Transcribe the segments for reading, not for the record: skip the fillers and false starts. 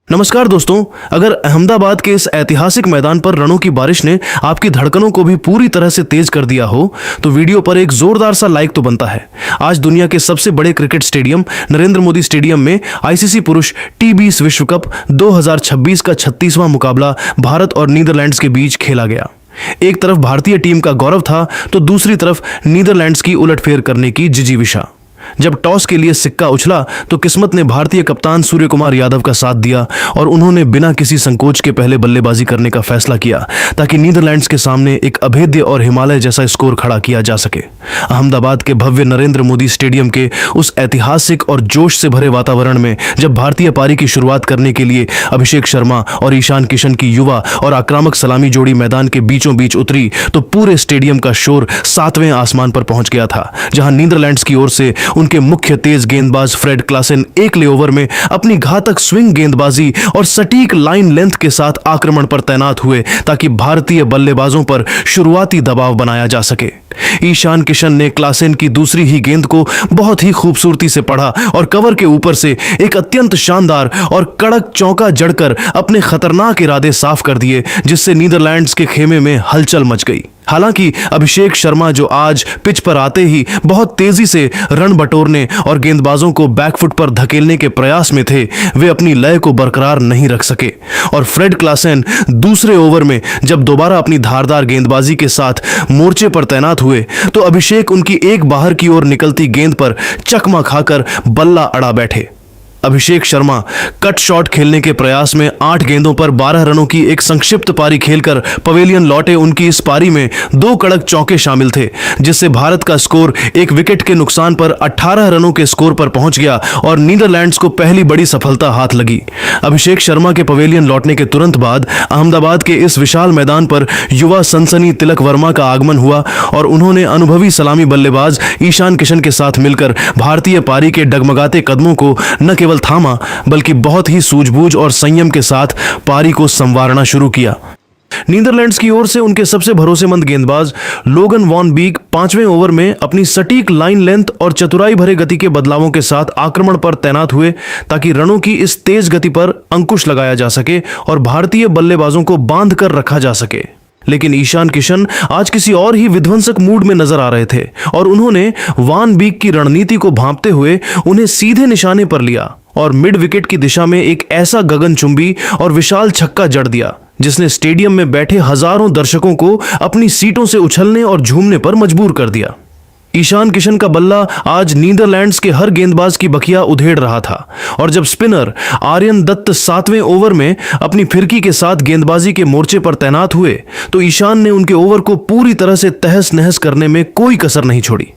नमस्कार दोस्तों, अगर अहमदाबाद के इस ऐतिहासिक मैदान पर रणों की बारिश ने आपकी धड़कनों को भी पूरी तरह से तेज कर दिया हो तो वीडियो पर एक जोरदार सा लाइक तो बनता है। आज दुनिया के सबसे बड़े cricket stadium Narendra Modi stadium में आईसीसी पुरुष टी20 विश्व कप 2026 का 36वां मुकाबला भारत और नीदरलैंड्स के बीच खेला गया। एक तरफ भारतीय टीम का गौरव था तो दूसरी तरफ नीदरलैंड्स की उलटफेर करने की जिजीविषा। जब टॉस के लिए सिक्का उछला तो किस्मत ने भारतीय कप्तान सूर्य कुमार यादव का साथ दिया और उन्होंने बिना किसी संकोच के पहले बल्लेबाजी करने का फैसला किया ताकि नीदरलैंड्स के सामने एक अभेद्य और हिमालय जैसा स्कोर खड़ा किया जा सके। अहमदाबाद के भव्य नरेंद्र मोदी स्टेडियम के उस ऐतिहासिक और जोश से भरे वातावरण में जब भारतीय पारी की शुरुआत करने के लिए अभिषेक शर्मा और ईशान किशन की युवा और आक्रामक सलामी जोड़ी मैदान के बीचों बीच उतरी तो पूरे स्टेडियम का शोर 7वें आसमान पर पहुंच गया था, जहां नीदरलैंड्स की ओर से उनके मुख्य तेज गेंदबाज फ्रेड क्लासेन एक ओवर में अपनी घातक स्विंग गेंदबाजी और सटीक लाइन लेंथ के साथ आक्रमण पर तैनात हुए ताकि भारतीय बल्लेबाजों पर शुरुआती दबाव बनाया जा सके। ईशान किशन ने क्लासेन की दूसरी ही गेंद को बहुत ही खूबसूरती से पढ़ा और कवर के ऊपर से एक अत्यंत शानदार और कड़क चौका जड़कर अपने खतरनाक इरादे साफ कर दिए, जिससे नीदरलैंड्स के खेमे में हलचल मच गई। हालांकि अभिषेक शर्मा, जो आज पिच पर आते ही बहुत तेजी से रन बटोरने और गेंदबाजों को बैकफुट पर धकेलने के प्रयास में थे, वे अपनी लय को बरकरार नहीं रख सके और फ्रेड क्लासेन दूसरे ओवर में जब दोबारा अपनी धारदार गेंदबाजी के साथ मोर्चे पर तैनात हुए तो अभिषेक उनकी एक बाहर की ओर निकलती गेंद पर चकमा खाकर बल्ला अड़ा बैठे। अभिषेक शर्मा कट शॉट खेलने के प्रयास में 8 गेंदों पर 12 रनों की एक संक्षिप्त पारी खेलकर पवेलियन लौटे। उनकी इस पारी में 2 कड़क चौके शामिल थे, जिससे भारत का स्कोर एक विकेट के नुकसान पर 18 रनों के स्कोर पर पहुंच गया और नीदरलैंड्स को पहली बड़ी सफलता हाथ लगी। अभिषेक शर्मा के पवेलियन लौटने के तुरंत बाद अहमदाबाद के इस विशाल मैदान पर युवा सनसनी तिलक वर्मा का आगमन हुआ और उन्होंने अनुभवी सलामी बल्लेबाज ईशान किशन के साथ मिलकर भारतीय पारी के डगमगाते कदमों को न केवल थामा बल्कि बहुत ही सूझबूझ और संयम के साथ पारी को संवारना शुरू किया। नीदरलैंड्स की ओर से उनके सबसे भरोसेमंद गेंदबाज लोगन वॉन बीक 5वें ओवर में अपनी सटीक लाइन लेंथ और चतुराई भरे गति के बदलावों के साथ आक्रमण पर तैनात हुए ताकि रनों की इस तेज गति पर अंकुश लगाया जा सके और भारतीय बल्लेबाजों को बांध कर रखा जा सके। लेकिन ईशान किशन आज किसी और ही विध्वंसक मूड में नजर आ रहे थे और उन्होंने वान बीक की रणनीति को भांपते हुए उन्हें सीधे निशाने पर लिया और मिड विकेट की दिशा में एक ऐसा गगनचुंबी और विशाल छक्का जड़ दिया जिसने स्टेडियम में बैठे हजारों दर्शकों को अपनी सीटों से उछलने और झूमने पर मजबूर कर दिया। ईशान किशन का बल्ला आज नीदरलैंड्स के हर गेंदबाज की बखिया उधेड़ रहा था और जब स्पिनर आर्यन दत्त 7वें ओवर में अपनी फिरकी के साथ गेंदबाजी के मोर्चे पर तैनात हुए तो ईशान ने उनके ओवर को पूरी तरह से तहस नहस करने में कोई कसर नहीं छोड़ी।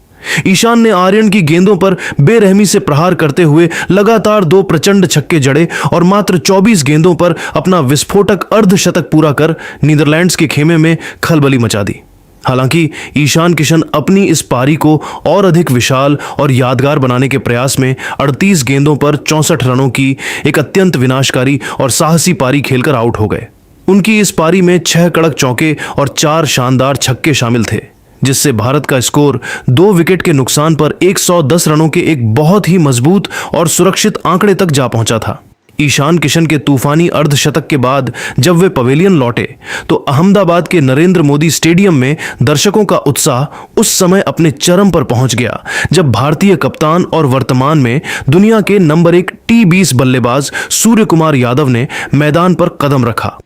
ईशान ने आर्यन की गेंदों पर बेरहमी से प्रहार करते हुए लगातार 2 प्रचंड छक्के जड़े और मात्र 24 गेंदों पर अपना विस्फोटक अर्धशतक पूरा कर नीदरलैंड्स के खेमे में खलबली मचा दी। हालांकि ईशान किशन अपनी इस पारी को और अधिक विशाल और यादगार बनाने के प्रयास में 38 गेंदों पर 64 रनों की एक अत्यंत विनाशकारी और साहसी पारी खेलकर आउट हो गए। उनकी इस पारी में 6 कड़क चौके और 4 शानदार छक्के शामिल थे, जिससे भारत का स्कोर 2 विकेट के नुकसान पर 110 रनों के एक बहुत ही मजबूत और सुरक्षित आंकड़े तक जा पहुंचा था। ईशान किशन के तूफानी अर्धशतक के बाद जब वे पवेलियन लौटे तो अहमदाबाद के नरेंद्र मोदी स्टेडियम में दर्शकों का उत्साह उस समय अपने चरम पर पहुंच गया जब भारतीय कप्तान और वर्तमान में दुनिया के नंबर 1 टी20 बल्लेबाज सूर्य कुमार यादव ने मैदान पर कदम रखा।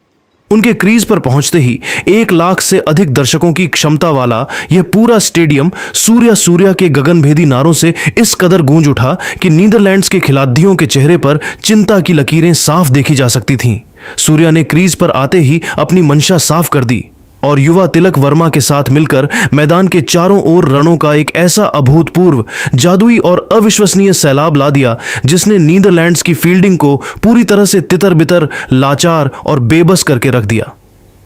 उनके क्रीज पर पहुंचते ही 1 लाख से अधिक दर्शकों की क्षमता वाला यह पूरा स्टेडियम सूर्या के गगनभेदी नारों से इस कदर गूंज उठा कि नीदरलैंड्स के खिलाड़ियों के चेहरे पर चिंता की लकीरें साफ देखी जा सकती थीं। सूर्या ने क्रीज पर आते ही अपनी मंशा साफ कर दी और युवा तिलक वर्मा के साथ मिलकर मैदान के चारों ओर रनों का एक ऐसा अभूतपूर्व, जादुई और अविश्वसनीय सैलाब ला दिया जिसने नीदरलैंड्स की फील्डिंग को पूरी तरह से तितर बितर, लाचार और बेबस करके रख दिया।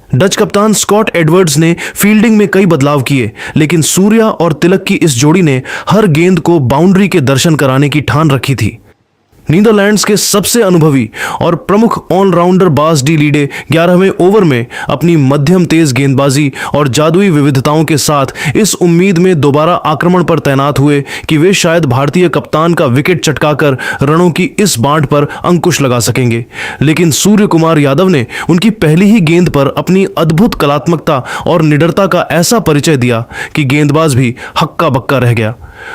डच कप्तान स्कॉट एडवर्ड्स ने फील्डिंग में कई बदलाव किए, लेकिन सूर्या और तिलक की इस जोड़ी ने हर गेंद को बाउंड्री के दर्शन कराने की ठान रखी थी। नीदरलैंड्स के सबसे अनुभवी और प्रमुख ऑलराउंडर बास डी लीडे 11वें ओवर में अपनी मध्यम तेज गेंदबाजी और जादुई विविधताओं के साथ इस उम्मीद में दोबारा आक्रमण पर तैनात हुए कि वे शायद भारतीय कप्तान का विकेट चटकाकर रनों की इस बांट पर अंकुश लगा सकेंगे। लेकिन सूर्य कुमार यादव ने उनकी पहली ही गेंद पर अपनी अद्भुत कलात्मकता और निडरता का ऐसा परिचय दिया कि गेंदबाज भी हक्का बक्का रह गया।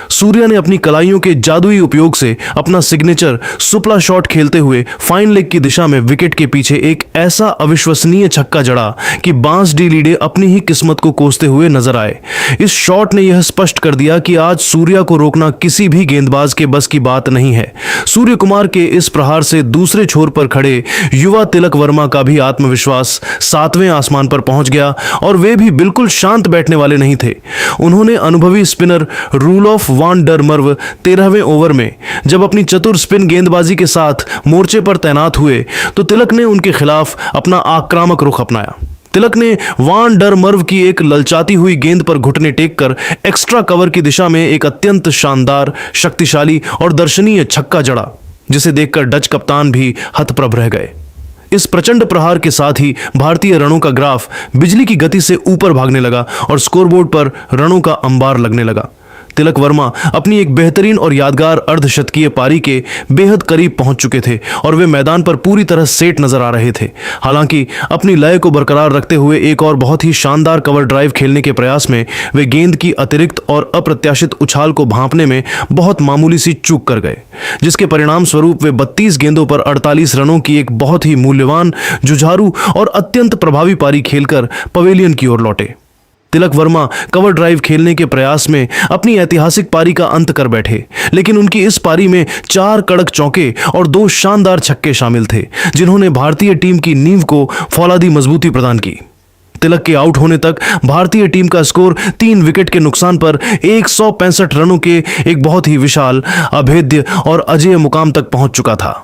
सूर्या ने अपनी कलाइयों के जादुई उपयोग से अपना सिग्नेचर सुपला शॉट खेलते हुए फाइन लेग की दिशा में विकेट के पीछे एक ऐसा अविश्वसनीय छक्का जड़ा कि बास डी लीडे अपनी ही किस्मत को कोसते हुए नजर आए। इस शॉट ने यह स्पष्ट कर दिया कि आज सूर्या को रोकना किसी भी गेंदबाज के बस की बात नहीं है। सूर्य कुमार के इस प्रहार से दूसरे छोर पर खड़े युवा तिलक वर्मा का भी आत्मविश्वास 7वें आसमान पर पहुंच गया और वे भी बिल्कुल शांत बैठने वाले नहीं थे। उन्होंने अनुभवी स्पिनर रूलोफ वान डर मर्व 13वें ओवर में जब अपनी चतुर स्पिन गेंदबाजी के साथ मोर्चे पर तैनात हुए तो तिलक ने उनके खिलाफ अपना आक्रामक रुख अपनाया। तिलक ने वान डर मर्व की एक ललचाती हुई गेंद पर घुटने टेक कर एक्स्ट्रा कवर की दिशा में एक अत्यंत शानदार, शक्तिशाली और दर्शनीय छक्का जड़ा, जिसे देखकर डच कप्तान भी हतप्रभ रह गए। इस प्रचंड प्रहार के साथ ही भारतीय रनों का ग्राफ बिजली की गति से ऊपर भागने लगा और स्कोरबोर्ड पर रनों का अंबार लगने लगा। तिलक वर्मा अपनी एक बेहतरीन और यादगार अर्धशतकीय पारी के बेहद करीब पहुंच चुके थे और वे मैदान पर पूरी तरह सेट नजर आ रहे थे। हालांकि अपनी लय को बरकरार रखते हुए एक और बहुत ही शानदार कवर ड्राइव खेलने के प्रयास में वे गेंद की अतिरिक्त और अप्रत्याशित उछाल को भांपने में बहुत मामूली सी चूक कर गए, जिसके परिणाम स्वरूप वे 32 गेंदों पर 48 रनों की एक बहुत ही मूल्यवान, जुझारू और अत्यंत प्रभावी पारी खेलकर पवेलियन की ओर लौटे। तिलक वर्मा कवर ड्राइव खेलने के प्रयास में अपनी ऐतिहासिक पारी का अंत कर बैठे, लेकिन उनकी इस पारी में 4 कड़क चौके और 2 शानदार छक्के शामिल थे, जिन्होंने भारतीय टीम की नींव को फौलादी मजबूती प्रदान की। तिलक के आउट होने तक भारतीय टीम का स्कोर 3 विकेट के नुकसान पर 165 रनों के एक बहुत ही विशाल, अभेद्य और अजेय मुकाम तक पहुंच चुका था।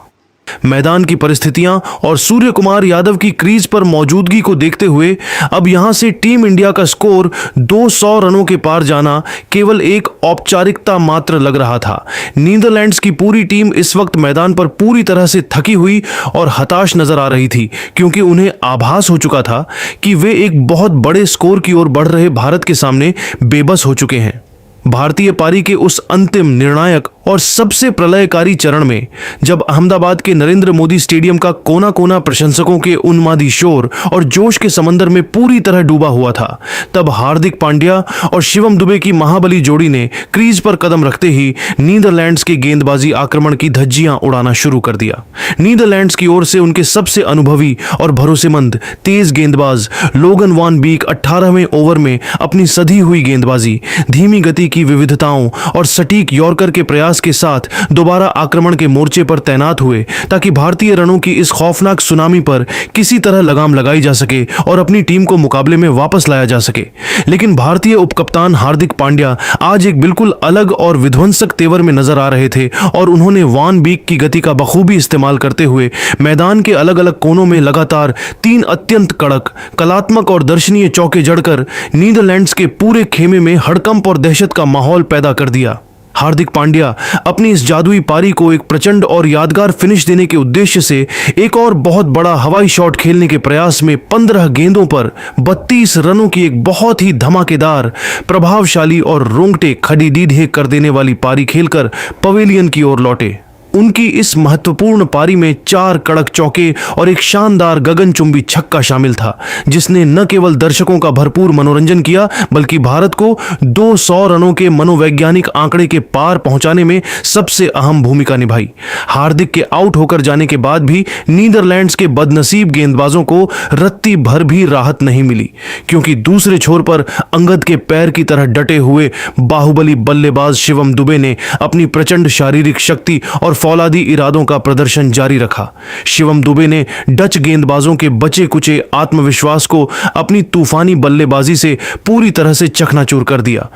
मैदान की परिस्थितियां और सूर्य कुमार यादव की क्रीज पर मौजूदगी को देखते हुए अब यहां से टीम इंडिया का स्कोर 200 रनों के पार जाना केवल एक औपचारिकता मात्र लग रहा था। नीदरलैंड्स की पूरी टीम इस वक्त मैदान पर पूरी तरह से थकी हुई और हताश नजर आ रही थी, क्योंकि उन्हें आभास हो चुका था कि वे एक बहुत बड़े स्कोर की ओर बढ़ रहे भारत के सामने बेबस हो चुके हैं। भारतीय पारी के उस अंतिम, निर्णायक और सबसे प्रलयकारी चरण में जब अहमदाबाद के नरेंद्र मोदी स्टेडियम का कोना कोना प्रशंसकों के उन्मादी शोर और जोश के समंदर में पूरी तरह डूबा हुआ था, तब हार्दिक पांड्या और शिवम दुबे की महाबली जोड़ी ने क्रीज पर कदम रखते ही नीदरलैंड्स के गेंदबाजी आक्रमण की धज्जियां उड़ाना शुरू कर दिया। नीदरलैंड्स की ओर से उनके सबसे अनुभवी और भरोसेमंद तेज गेंदबाज लोगन वान बीक 18वें ओवर में अपनी सधी हुई गेंदबाजी, धीमी गति की विविधताओं और सटीक यॉर्कर के प्रयास के साथ दोबारा आक्रमण के मोर्चे पर तैनात हुए, ताकि भारतीय रनों की इस खौफनाक सुनामी पर किसी तरह लगाम लगाई जा सके और अपनी टीम को मुकाबले में वापस लाया जा सके। लेकिन भारतीय उपकप्तान हार्दिक पांड्या आज एक बिल्कुल अलग और विध्वंसक तेवर में नजर आ रहे थे और उन्होंने वान बीक की गति का बखूबी इस्तेमाल करते हुए मैदान के अलग अलग कोनों में लगातार 3 अत्यंत कड़क, कलात्मक और दर्शनीय चौके जड़कर नीदरलैंड्स के पूरे खेमे में हड़कंप और दहशत का माहौल पैदा कर दिया। हार्दिक पांड्या अपनी इस जादुई पारी को एक प्रचंड और यादगार फिनिश देने के उद्देश्य से एक और बहुत बड़ा हवाई शॉट खेलने के प्रयास में 15 गेंदों पर 32 रनों की एक बहुत ही धमाकेदार, प्रभावशाली और रोंगटे खड़ीडीढे कर देने वाली पारी खेलकर पवेलियन की ओर लौटे। उनकी इस महत्वपूर्ण पारी में 4 कड़क चौके और एक शानदार गगनचुंबी छक्का शामिल था, जिसने न केवल दर्शकों का भरपूर मनोरंजन किया बल्कि भारत को 200 रनों के मनोवैज्ञानिक आंकड़े के पार पहुंचाने में सबसे अहम भूमिका निभाई। हार्दिक के आउट होकर जाने के बाद भी नीदरलैंड्स के बदनसीब गेंदबाजों को रत्ती भर भी राहत नहीं मिली, क्योंकि दूसरे छोर पर अंगद के पैर की तरह डटे हुए बाहुबली बल्लेबाज शिवम दुबे ने अपनी प्रचंड शारीरिक शक्ति और फौलादी इरादों का प्रदर्शन जारी रखा। शिवम दुबे ने डच गेंदबाजों के बचे कुचे आत्मविश्वास को अपनी तूफानी बल्लेबाजी से पूरी तरह से चकनाचूर कर दिया।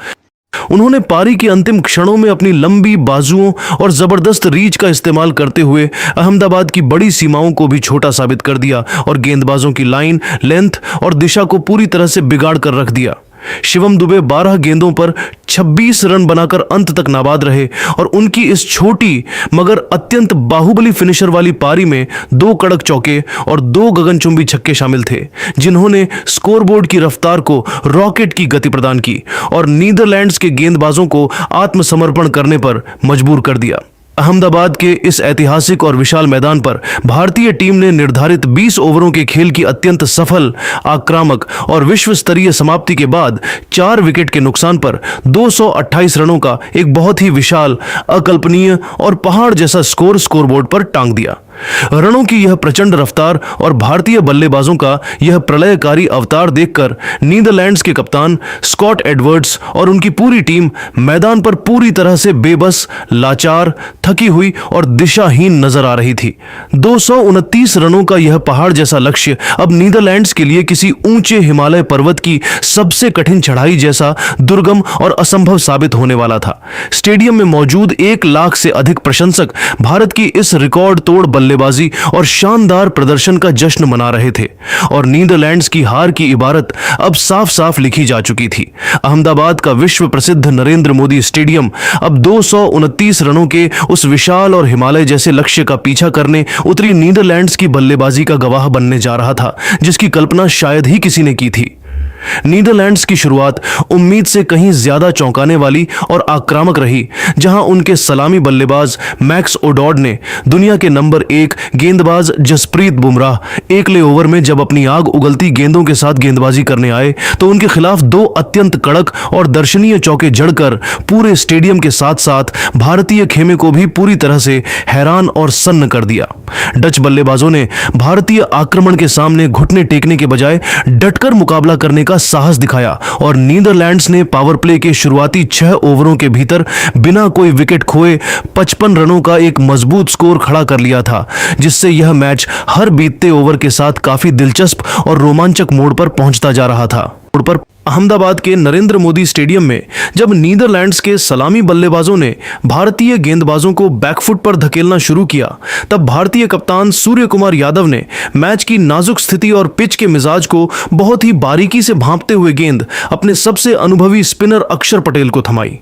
उन्होंने पारी के अंतिम क्षणों में अपनी लंबी बाजुओं और जबरदस्त रीच का इस्तेमाल करते हुए अहमदाबाद की बड़ी सीमाओं को भी छोटा साबित कर दिया और गेंदबाजों की लाइन, लेंथ और दिशा को पूरी तरह से बिगाड़ कर रख दिया। शिवम दुबे 12 गेंदों पर 26 रन बनाकर अंत तक नाबाद रहे और उनकी इस छोटी मगर अत्यंत बाहुबली फिनिशर वाली पारी में 2 कड़क चौके और 2 गगनचुंबी छक्के शामिल थे, जिन्होंने स्कोरबोर्ड की रफ्तार को रॉकेट की गति प्रदान की और नीदरलैंड्स के गेंदबाजों को आत्मसमर्पण करने पर मजबूर कर दिया। अहमदाबाद के इस ऐतिहासिक और विशाल मैदान पर भारतीय टीम ने निर्धारित 20 ओवरों के खेल की अत्यंत सफल, आक्रामक और विश्व स्तरीय समाप्ति के बाद 4 विकेट के नुकसान पर 228 रनों का एक बहुत ही विशाल, अकल्पनीय और पहाड़ जैसा स्कोरबोर्ड पर टांग दिया। रनों की यह प्रचंड रफ्तार और भारतीय बल्लेबाजों का यह प्रलयकारी अवतार देखकर नीदरलैंड्स के कप्तान स्कॉट एडवर्ड्स और उनकी पूरी टीम मैदान पर पूरी तरह से बेबस, लाचार, थकी हुई और दिशाहीन नजर आ रही थी। 229 रनों का यह पहाड़ जैसा लक्ष्य अब नीदरलैंड्स के लिए किसी ऊंचे हिमालय पर्वत की सबसे कठिन चढ़ाई जैसा दुर्गम और असंभव साबित होने वाला था। स्टेडियम में मौजूद 1 लाख से अधिक प्रशंसक भारत की इस रिकॉर्ड तोड़ बल्लेबाजी और शानदार प्रदर्शन का जश्न मना रहे थे और नीदरलैंड्स की हार की इबारत अब साफ साफ लिखी जा चुकी थी। अहमदाबाद का विश्व प्रसिद्ध नरेंद्र मोदी स्टेडियम अब 229 रनों के उस विशाल और हिमालय जैसे लक्ष्य का पीछा करने उतरी नीदरलैंड्स की बल्लेबाजी का गवाह बनने जा रहा था, जिसकी कल्पना शायद ही किसी ने की थी। नीदरलैंड्स की शुरुआत उम्मीद से कहीं ज्यादा चौंकाने वाली और आक्रामक रही, जहां उनके सलामी बल्लेबाज मैक्स ओडॉड ने दुनिया के नंबर 1 गेंदबाज जसप्रीत बुमराह एकले ओवर में जब अपनी आग उगलती गेंदों के साथ गेंदबाजी करने आए तो उनके खिलाफ 2 अत्यंत कड़क और दर्शनीय चौके जड़कर पूरे स्टेडियम के साथ साथ भारतीय खेमे को भी पूरी तरह से हैरान और सन्न कर दिया। डच बल्लेबाजों ने भारतीय आक्रमण के सामने घुटने टेकने के बजाय डटकर मुकाबला करने का साहस दिखाया और नीदरलैंड्स ने पावर प्ले के शुरुआती 6 ओवरों के भीतर बिना कोई विकेट खोए 55 रनों का एक मजबूत स्कोर खड़ा कर लिया था, जिससे यह मैच हर बीतते ओवर के साथ काफी दिलचस्प और रोमांचक मोड़ पर पहुंचता जा रहा था। पर अहमदाबाद के नरेंद्र मोदी स्टेडियम में जब नीदरलैंड्स के सलामी बल्लेबाजों ने भारतीय गेंदबाजों को बैकफुट पर धकेलना शुरू किया, तब भारतीय कप्तान सूर्य कुमार यादव ने मैच की नाजुक स्थिति और पिच के मिजाज को बहुत ही बारीकी से भांपते हुए गेंद अपने सबसे अनुभवी स्पिनर अक्षर पटेल को थमाई।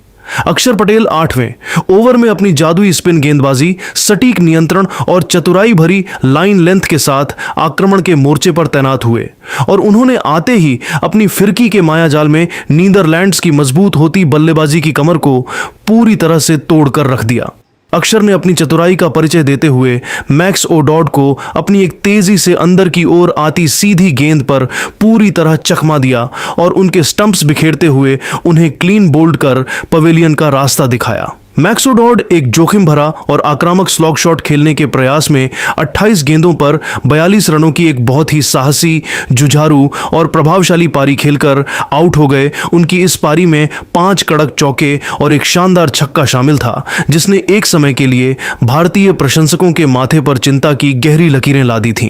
अक्षर पटेल 8वें ओवर में अपनी जादुई स्पिन गेंदबाजी, सटीक नियंत्रण और चतुराई भरी लाइन लेंथ के साथ आक्रमण के मोर्चे पर तैनात हुए और उन्होंने आते ही अपनी फिरकी के मायाजाल में नीदरलैंड्स की मजबूत होती बल्लेबाजी की कमर को पूरी तरह से तोड़कर रख दिया। अक्षर ने अपनी चतुराई का परिचय देते हुए मैक्स ओडॉड को अपनी एक तेजी से अंदर की ओर आती सीधी गेंद पर पूरी तरह चकमा दिया और उनके स्टंप्स बिखेरते हुए उन्हें क्लीन बोल्ड कर पवेलियन का रास्ता दिखाया। मैक्स ओडॉड एक जोखिम भरा और आक्रामक स्लॉग शॉट खेलने के प्रयास में 28 गेंदों पर 42 रनों की एक बहुत ही साहसी, जुझारू और प्रभावशाली पारी खेलकर आउट हो गए। उनकी इस पारी में 5 कड़क चौके और एक शानदार छक्का शामिल था, जिसने एक समय के लिए भारतीय प्रशंसकों के माथे पर चिंता की गहरी लकीरें ला दी थीं।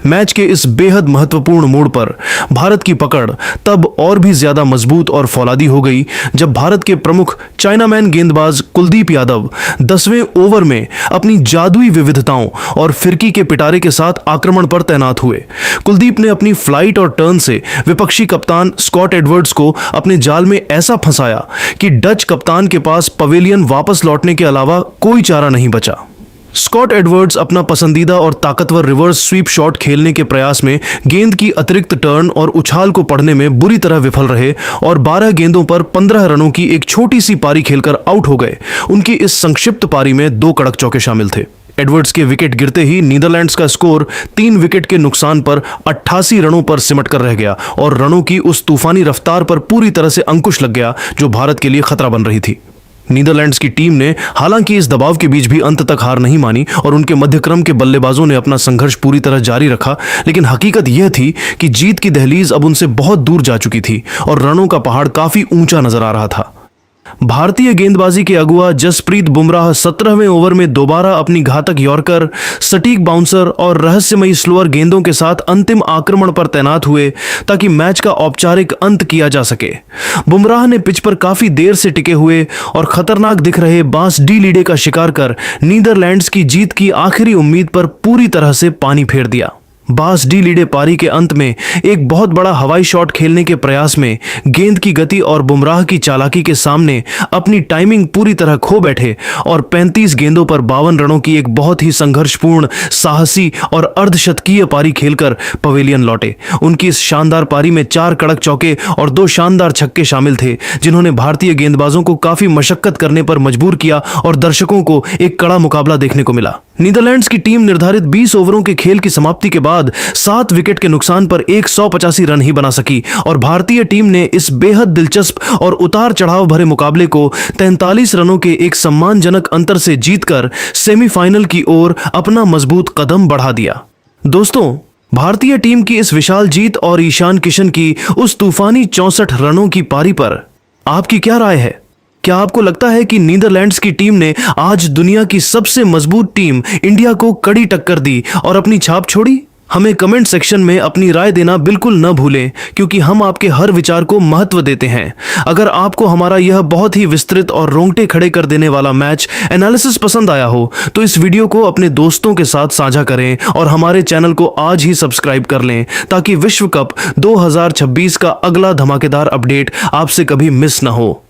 मैच के इस बेहद महत्वपूर्ण मोड़ पर भारत की पकड़ तब और भी ज्यादा मजबूत और फौलादी हो गई जब भारत के प्रमुख चाइनामैन गेंदबाज कुलदीप यादव 10वें ओवर में अपनी जादुई विविधताओं और फिरकी के पिटारे के साथ आक्रमण पर तैनात हुए। कुलदीप ने अपनी फ्लाइट और टर्न से विपक्षी कप्तान स्कॉट एडवर्ड्स को अपने जाल में ऐसा फंसाया कि डच कप्तान के पास पवेलियन वापस लौटने के अलावा कोई चारा नहीं बचा। स्कॉट एडवर्ड्स अपना पसंदीदा और ताकतवर रिवर्स स्वीप शॉट खेलने के प्रयास में गेंद की अतिरिक्त टर्न और उछाल को पढ़ने में बुरी तरह विफल रहे और 12 गेंदों पर 15 रनों की एक छोटी सी पारी खेलकर आउट हो गए। उनकी इस संक्षिप्त पारी में 2 कड़क चौके शामिल थे। एडवर्ड्स के विकेट गिरते ही नीदरलैंड्स का स्कोर 3 विकेट के नुकसान पर 88 रनों पर सिमट कर रह गया और रनों की उस तूफानी रफ्तार पर पूरी तरह से अंकुश लग गया जो भारत के लिए खतरा बन रही थी। नीदरलैंड्स की टीम ने हालांकि इस दबाव के बीच भी अंत तक हार नहीं मानी और उनके मध्यक्रम के बल्लेबाजों ने अपना संघर्ष पूरी तरह जारी रखा, लेकिन हकीकत यह थी कि जीत की दहलीज अब उनसे बहुत दूर जा चुकी थी और रनों का पहाड़ काफी ऊंचा नजर आ रहा था। भारतीय गेंदबाजी के अगुआ जसप्रीत बुमराह 17वें ओवर में दोबारा अपनी घातक यॉर्कर, सटीक बाउंसर और रहस्यमयी स्लोअर गेंदों के साथ अंतिम आक्रमण पर तैनात हुए ताकि मैच का औपचारिक अंत किया जा सके। बुमराह ने पिच पर काफी देर से टिके हुए और खतरनाक दिख रहे बांस डी लीडे का शिकार कर नीदरलैंड्स की जीत की आखिरी उम्मीद पर पूरी तरह से पानी फेर दिया। बास डी लीडे पारी के अंत में एक बहुत बड़ा हवाई शॉट खेलने के प्रयास में गेंद की गति और बुमराह की चालाकी के सामने अपनी टाइमिंग पूरी तरह खो बैठे और 35 गेंदों पर 52 रनों की एक बहुत ही संघर्षपूर्ण, साहसी और अर्धशतकीय पारी खेलकर पवेलियन लौटे। उनकी इस शानदार पारी में 4 कड़क चौके और 2 शानदार छक्के शामिल थे, जिन्होंने भारतीय गेंदबाजों को काफी मशक्कत करने पर मजबूर किया और दर्शकों को एक कड़ा मुकाबला देखने को मिला। नीदरलैंड्स की टीम निर्धारित 20 ओवरों के खेल की समाप्ति के बाद 7 विकेट के नुकसान पर 185 रन ही बना सकी और भारतीय टीम ने इस बेहद दिलचस्प और उतार चढ़ाव भरे मुकाबले को 43 रनों के एक सम्मानजनक अंतर से जीतकर सेमीफाइनल की ओर अपना मजबूत कदम बढ़ा दिया। दोस्तों, भारतीय टीम की इस विशाल जीत और ईशान किशन की उस तूफानी 64 रनों की पारी पर आपकी क्या राय है? क्या आपको लगता है कि नीदरलैंड्स की टीम ने आज दुनिया की सबसे मजबूत टीम इंडिया को कड़ी टक्कर दी और अपनी छाप छोड़ी? हमें कमेंट सेक्शन में अपनी राय देना बिल्कुल न भूलें, क्योंकि हम आपके हर विचार को महत्व देते हैं। अगर आपको हमारा यह बहुत ही विस्तृत और रोंगटे खड़े कर देने वाला मैच एनालिसिस पसंद आया हो तो इस वीडियो को अपने दोस्तों के साथ साझा करें और हमारे चैनल को आज ही सब्सक्राइब कर लें, ताकि विश्व कप 2026 का अगला धमाकेदार अपडेट आपसे कभी मिस न हो।